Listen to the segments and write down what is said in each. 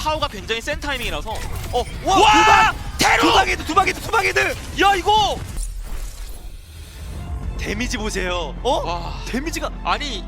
타워가 굉장히 센 타이밍이라서 와! 테루! 두 방헤드! 야 이거! 데미지 보세요. 와. 데미지가 아니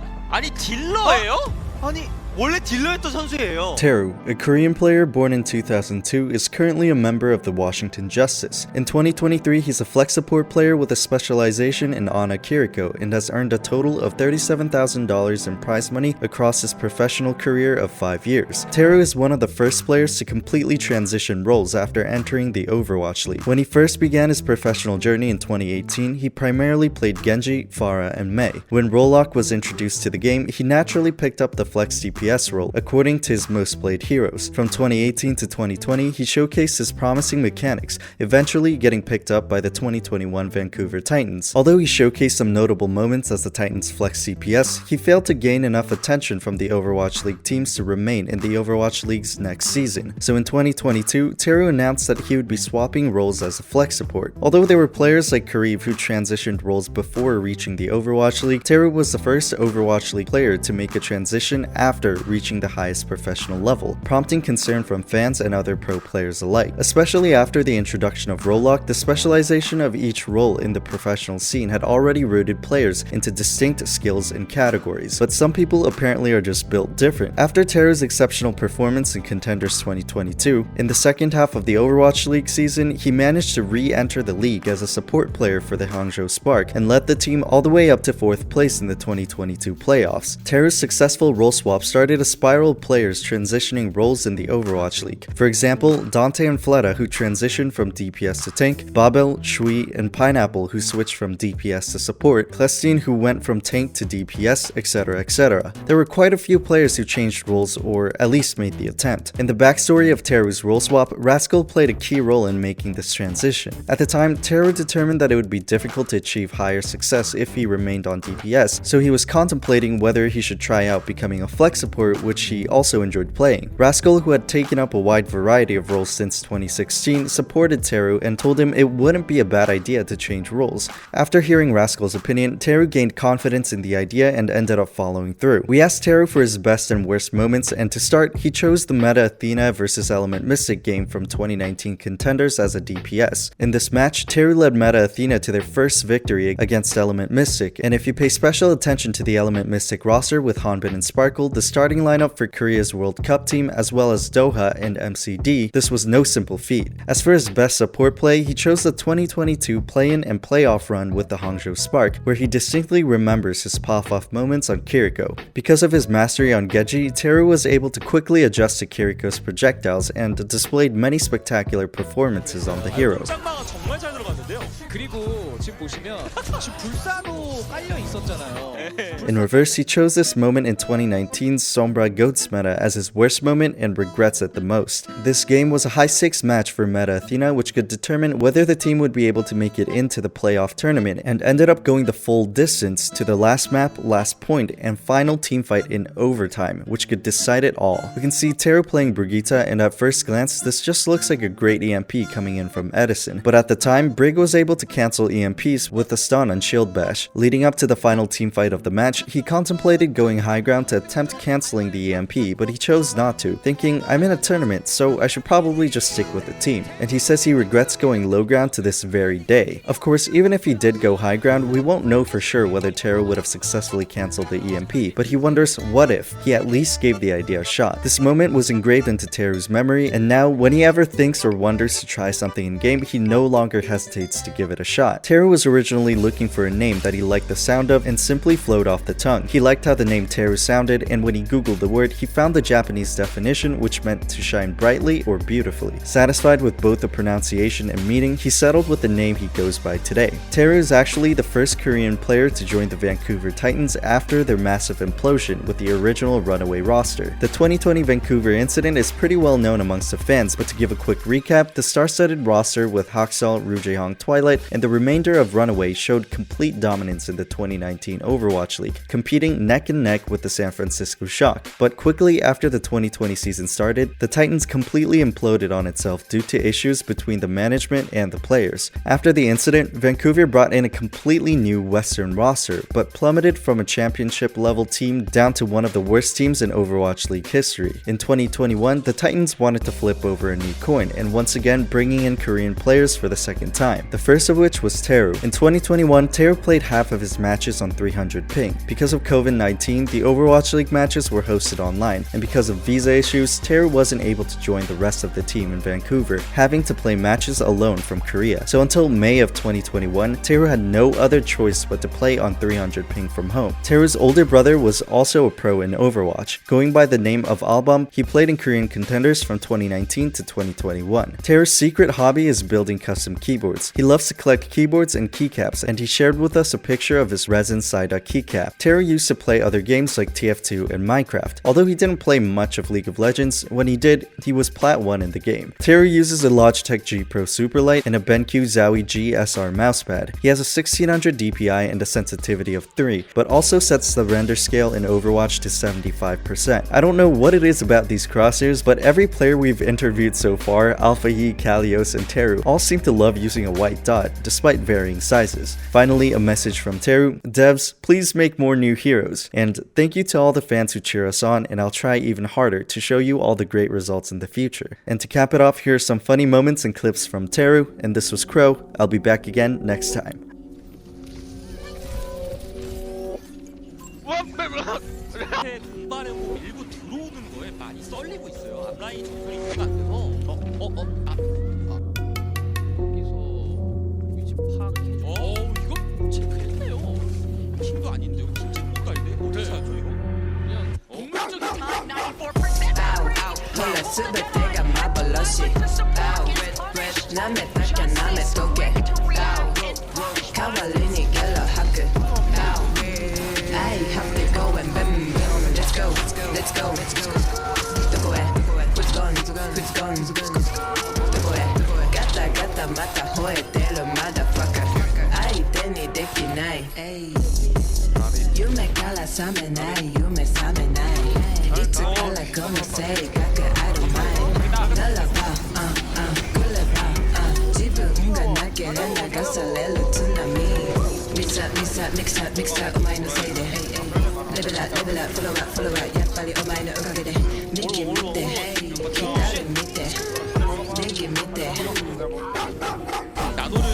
딜러예요? 아니 원래 딜러였던 선수예요. Teru, a Korean player born in 2002, is currently a member of the Washington Justice. In 2023, he's a flex support player with a specialization in Ana Kiriko and has earned a total of $37,000 in prize money across his professional career of 5 years. Teru is one of the first players to completely transition roles after entering the Overwatch League. When he first began his professional journey in 2018, he primarily played Genji, Pharah, and Mei. When Rollock was introduced to the game, he naturally picked up the flex DPS role, according to his most played heroes. From 2018 to 2020, he showcased his promising mechanics, eventually getting picked up by the 2021 Vancouver Titans. Although he showcased some notable moments as the Titans' flex CPS, he failed to gain enough attention from the Overwatch League teams to remain in the Overwatch League's next season. So in 2022, Teru announced that he would be swapping roles as a flex support. Although there were players like KROW who transitioned roles before reaching the Overwatch League, Teru was the first Overwatch League player to make a transition after reaching the highest professional level, prompting concern from fans and other pro players alike. Especially after the introduction of Rollock, the specialization of each role in the professional scene had already rooted players into distinct skills and categories, but some people apparently are just built different. After Teru's exceptional performance in Contenders 2022, in the second half of the Overwatch League season, he managed to re-enter the league as a support player for the Hangzhou Spark and led the team all the way up to 4th place in the 2022 playoffs. Teru's successful role swap started a spiral of players transitioning roles in the Overwatch League. For example, Dante and Fleta, who transitioned from DPS to tank, Babel, Shui, and Pineapple, who switched from DPS to support, Clestine, who went from tank to DPS, etc, etc. There were quite a few players who changed roles or at least made the attempt. In the backstory of Teru's role swap, Rascal played a key role in making this transition. At the time, Teru determined that it would be difficult to achieve higher success if he remained on DPS, so he was contemplating whether he should try out becoming a flex support, which he also enjoyed playing. Rascal, who had taken up a wide variety of roles since 2016, supported Teru and told him it wouldn't be a bad idea to change roles. After hearing Rascal's opinion, Teru gained confidence in the idea and ended up following through. We asked Teru for his best and worst moments, and to start, he chose the Meta Athena vs Element Mystic game from 2019 Contenders as a DPS. In this match, Teru led Meta Athena to their first victory against Element Mystic, and if you pay special attention to the Element Mystic roster with Hanbin and Sparkle, the starting lineup for Korea's World Cup team, as well as Doha and MCD, this was no simple feat. As for his best support play, he chose the 2022 play-in and playoff run with the Hangzhou Spark, where he distinctly remembers his pop-off moments on Kiriko. Because of his mastery on Genji, Teru was able to quickly adjust to Kiriko's projectiles and displayed many spectacular performances on the hero. 정말 잘 들어갔는데요. 그리고 지금 보시면 지금 불사도 깔려 있었잖아요. In reverse, he chose this moment in 2019's Sombra Goats meta as his worst moment and regrets it the most. This game was a high-stakes match for Meta Athena, which could determine whether the team would be able to make it into the playoff tournament, and ended up going the full distance to the last map, last point, and final teamfight in overtime, which could decide it all. We can see Teru playing Brigitte, and at first glance, this just looks like a great EMP coming in from Edison. But at the time, Brig was able to cancel EMPs with a stun on Shield Bash. Leading up to the final teamfight of the match, he contemplated going high ground to attempt canceling the EMP, but he chose not to, thinking, I'm in a tournament, so I should probably just stick with the team. And he says he regrets going low ground to this very day. Of course, even if he did go high ground, we won't know for sure whether Teru would have successfully cancelled the EMP, but he wonders what if he at least gave the idea a shot. This moment was engraved into Teru's memory, and now when he ever thinks or wonders to try something in game, he no longer hesitates to give it a shot. Teru was originally looking for a name that he liked the sound of and simply flowed off the tongue. He liked how the name Teru sounded, and when he googled the word, he found the Japanese definition, which meant to shine brightly or beautifully. Satisfied with both the pronunciation and meaning, he settled with the name he goes by today. Teru is actually the first Korean player to join the Vancouver Titans after their massive implosion with the original runaway roster. The 2020 Vancouver incident is pretty well known amongst the fans, but to give a quick recap, the star-studded roster with Haksal, Rujehong, Twilight, and the remainder founder of Runaway showed complete dominance in the 2019 Overwatch League, competing neck and neck with the San Francisco Shock. But quickly after the 2020 season started, the Titans completely imploded on itself due to issues between the management and the players. After the incident, Vancouver brought in a completely new Western roster, but plummeted from a championship level team down to one of the worst teams in Overwatch League history. In 2021, the Titans wanted to flip over a new coin, and once again bringing in Korean players for the second time, the first of which was Teru. In 2021, Teru played half of his matches on 300 ping. Because of COVID-19, the Overwatch League matches were hosted online, and because of visa issues, Teru wasn't able to join the rest of the team in Vancouver, having to play matches alone from Korea. So until May of 2021, Teru had no other choice but to play on 300 ping from home. Teru's older brother was also a pro in Overwatch. Going by the name of Album, he played in Korean contenders from 2019 to 2021. Teru's secret hobby is building custom keyboards. He loves to collect keyboards and keycaps, and he shared with us a picture of his resin Psyduck keycap. Teru used to play other games like TF2 and Minecraft. Although he didn't play much of League of Legends, when he did, he was Plat 1 in the game. Teru uses a Logitech G Pro Superlight and a BenQ Zowie G SR mousepad. He has a 1600 DPI and a sensitivity of 3, but also sets the render scale in Overwatch to 75%. I don't know what it is about these crosshairs, but every player we've interviewed so far, Alpha Yi, Kalios, and Teru, all seem to love using a white dot, despite varying sizes. Finally, a message from Teru: devs, please make more new heroes. And thank you to all the fans who cheer us on, and I'll try even harder to show you all the great results in the future. And to cap it off, here are some funny moments and clips from Teru, and this was KROW. I'll be back again next time. 이렇게 공간으로 밀고 들어오는 거에 많이 썰리고 있어요. 앞라인 정찰이 이해가 안 돼서 여기서 위치 파악해줘. 이거 체크했네요. 팀도 아닌데 이거 팀 뭔가인데 어떻게 찾았죠 이거? 그냥 동물적인 Hola, sube, tega, mabaloshi. Name, taka, name, toke. Kawalini, gelo, haku. I have to go and bam. Let's go, let's go, let's go. Dokoe, who's gone, who's gone, Dokoe, gata, mata, hoeteru, motherfucker. Ai, teni, deki, nai. Yume kala, same, nai, yume, same, nai. It's a color, como say, kaka, I don't mind. Lullaby, lullaby, jibu, unga, nakere, nagasalelu, tsunami. Mix up, omae no sei de. Level up, follow up, yappari omae no okage de. Miki mite, kitare mite, negi mite. 나노를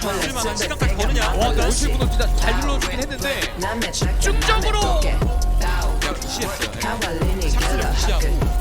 돌릴 만한 시간까지 버느냐? 와, 노실분도 진짜 잘 눌러주긴 했는데 Name, 집중적으로 toke. 그냥 무시했어요. Kawalini, 삭스를 gelo, 무시하고 haku.